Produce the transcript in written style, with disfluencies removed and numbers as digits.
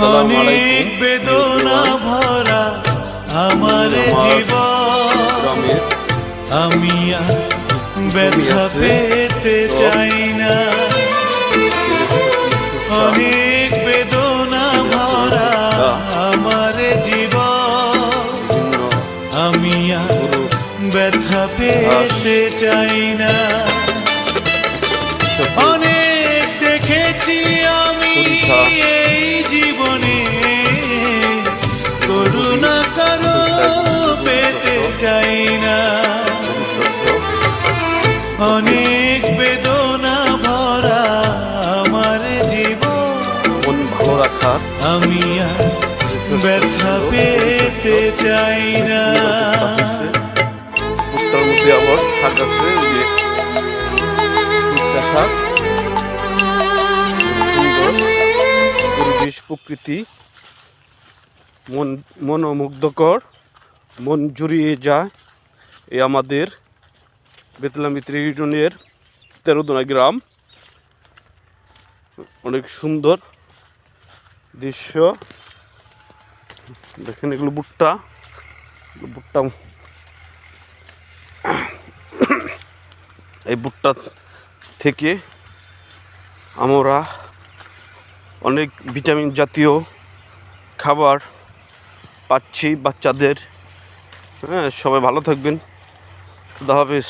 অনেক বেদনা ভরা আমার জীবন, আমি আর ব্যথা পেতে চাই না। অনেক বেদনা ভরা আমার জীবন, আমি আর ব্যথা পেতে চাই না। অনেক দেখেছি আমি এই জীবনে, করুণা কারো পেতে চাই না। অনেক বেদনা ভরা আমার জীবন, ভালো রাখা, আমি আর ব্যথা পেতে চাই না। ভুট্টার মধ্যে আবার শাক আছে, যে শাক, সুন্দর পরিবেশ, প্রকৃতি মনোমুগ্ধকর, মন জুড়িয়ে যায়। এই আমাদের বেতলা মিত্রি ইউনিয়নের 13 গ্রাম। অনেক সুন্দর দৃশ্য দেখেন। এগুলো ভুট্টা, এই ভুট্টা থেকে আমরা অনেক ভিটামিন জাতীয় খাবার পাচ্ছি বাচ্চাদের। হ্যাঁ, সবাই ভালো থাকবেন। খুদা হাফেজ।